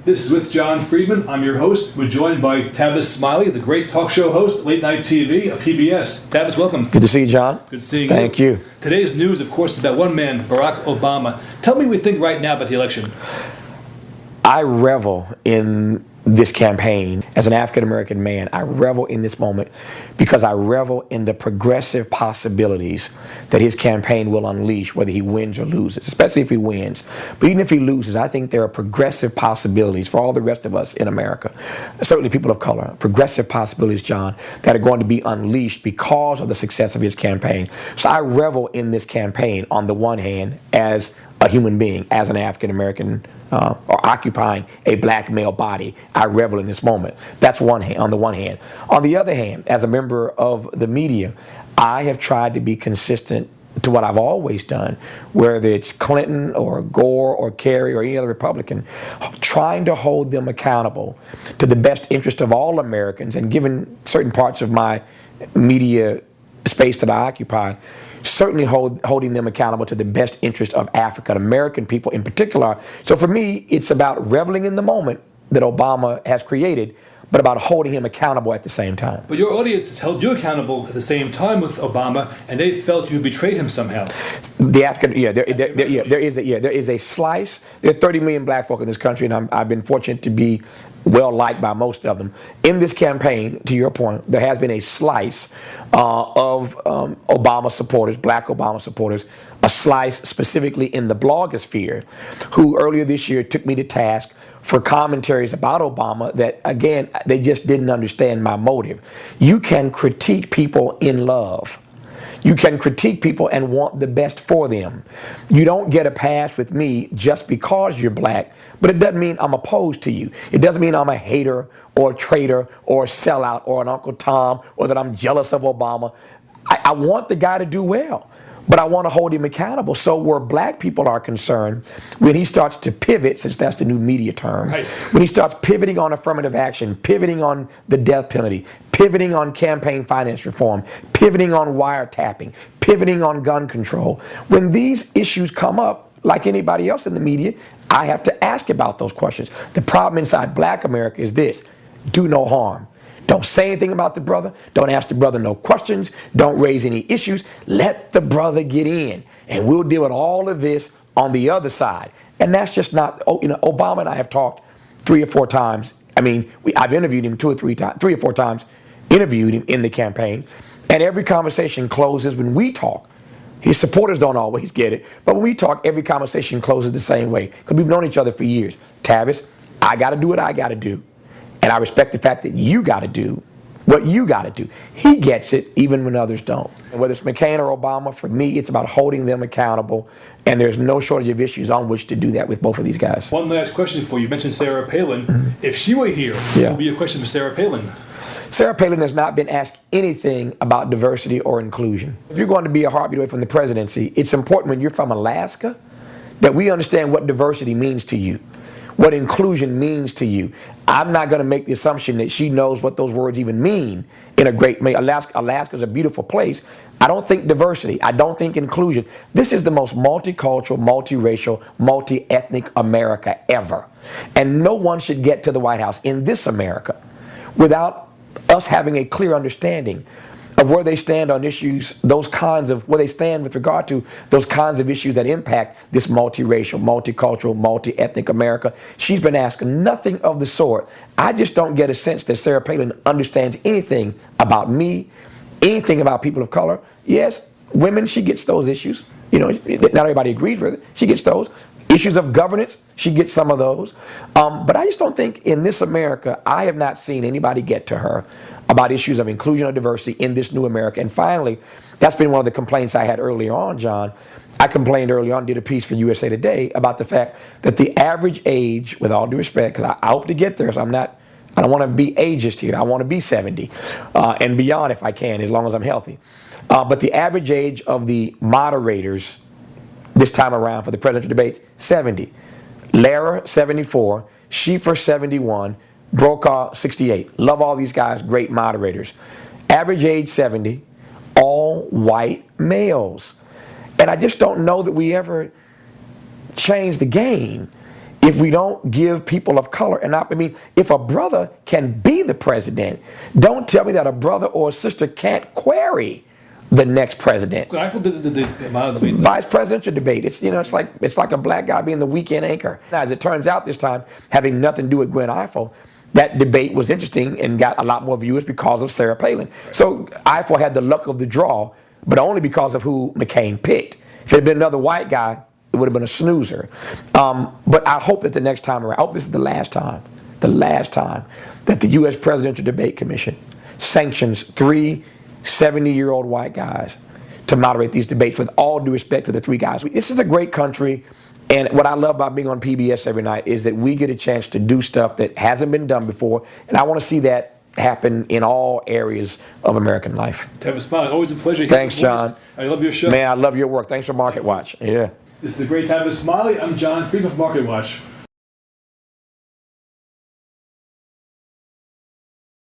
This is With John Friedman. I'm your host. We're joined by Tavis Smiley, the great talk show host, Late Night TV of PBS. Tavis, welcome. Good to see you, John. Good seeing you. Thank you. Today's news, of course, is about one man, Barack Obama. Tell me what you think right now about the election. I revel in this campaign. As an African-American man, I revel in this moment because I revel in the progressive possibilities that his campaign will unleash, whether he wins or loses, especially if he wins. But even if he loses, I think there are progressive possibilities for all the rest of us in America, certainly people of color, progressive possibilities, John, that are going to be unleashed because of the success of his campaign. So I revel in this campaign on the one hand as a human being, as an African-American or occupying a black male body. I revel in this moment. That's on the one hand. On the other hand, as a member of the media, I have tried to be consistent to what I've always done, whether it's Clinton or Gore or Kerry or any other Republican, trying to hold them accountable to the best interest of all Americans, and given certain parts of my media space that I occupy, certainly holding them accountable to the best interest of African American people in particular. So for me, it's about reveling in the moment that Obama has created, but about holding him accountable at the same time. But your audience has held you accountable at the same time with Obama, and they felt you betrayed him somehow. The African, there is a slice. There are 30 million black folk in this country, and I've been fortunate to be well liked by most of them. In this campaign, to your point, there has been a slice of Obama supporters, black Obama supporters, a slice specifically in the blogosphere, who earlier this year took me to task for commentaries about Obama that, again, they just didn't understand my motive. You can critique people in love. You can critique people and want the best for them. You don't get a pass with me just because you're black, but it doesn't mean I'm opposed to you. It doesn't mean I'm a hater or a traitor or a sellout or an Uncle Tom or that I'm jealous of Obama. I want the guy to do well, but I want to hold him accountable. So where black people are concerned, when he starts to pivot, since that's the new media term, right, when he starts pivoting on affirmative action, pivoting on the death penalty, pivoting on campaign finance reform, pivoting on wiretapping, pivoting on gun control, when these issues come up, like anybody else in the media, I have to ask about those questions. The problem inside black America is this: do no harm. Don't say anything about the brother. Don't ask the brother no questions. Don't raise any issues. Let the brother get in, and we'll deal with all of this on the other side. And that's just not, Obama and I have talked 3 or 4 times. I mean, I've interviewed him 3 or 4 times, interviewed him in the campaign, and every conversation closes when we talk. His supporters don't always get it, but when we talk, every conversation closes the same way, because we've known each other for years. Tavis, I got to do what I got to do. And I respect the fact that you got to do what you got to do. He gets it even when others don't. And whether it's McCain or Obama, for me, it's about holding them accountable. And there's no shortage of issues on which to do that with both of these guys. One last question for you. You mentioned Sarah Palin. Mm-hmm. If she were here, what would be a question for Sarah Palin? Sarah Palin has not been asked anything about diversity or inclusion. If you're going to be a heartbeat away from the presidency, it's important when you're from Alaska that we understand what diversity means to you, what inclusion means to you. I'm not going to make the assumption that she knows what those words even mean in a great, Alaska's a beautiful place. I don't think diversity, I don't think inclusion. This is the most multicultural, multiracial, multi-ethnic America ever. And no one should get to the White House in this America without us having a clear understanding of where they stand on issues, where they stand with regard to those kinds of issues that impact this multiracial, multicultural, multi-ethnic America. She's been asked nothing of the sort. I just don't get a sense that Sarah Palin understands anything about me, anything about people of color. Yes, women, she gets those issues. Not everybody agrees with it. She gets those. Issues of governance, she gets some of those. But I just don't think in this America, I have not seen anybody get to her about issues of inclusion or diversity in this new America. And finally, that's been one of the complaints I had earlier on, John. I complained early on, did a piece for USA Today about the fact that the average age, with all due respect, because I hope to get there, so I don't want to be ageist here. I want to be 70 and beyond if I can, as long as I'm healthy. But the average age of the moderators this time around for the presidential debates, 70. Lehrer, 74. Schieffer, 71. Brokaw, 68. Love all these guys, great moderators. Average age, 70. All white males. And I just don't know that we ever change the game if we don't give people of color, and I mean, if a brother can be the president, don't tell me that a brother or a sister can't query the next president. I did the Vice presidential debate. It's like a black guy being the weekend anchor. Now, as it turns out this time, having nothing to do with Gwen Ifill, that debate was interesting and got a lot more viewers because of Sarah Palin. Right. So Ifill had the luck of the draw, but only because of who McCain picked. If it had been another white guy, it would have been a snoozer. But I hope that the next time around, I hope this is the last time that the U.S. Presidential Debate Commission sanctions 3 70-year-old white guys to moderate these debates, with all due respect to the 3 guys. This is a great country, and what I love about being on PBS every night is that we get a chance to do stuff that hasn't been done before, and I want to see that happen in all areas of American life. Tavis Smiley, always a pleasure. Thanks, John. I love your show. Man, I love your work. Thanks for Market Watch. Yeah. This is the great Tavis Smiley. I'm John Friedman from Market Watch.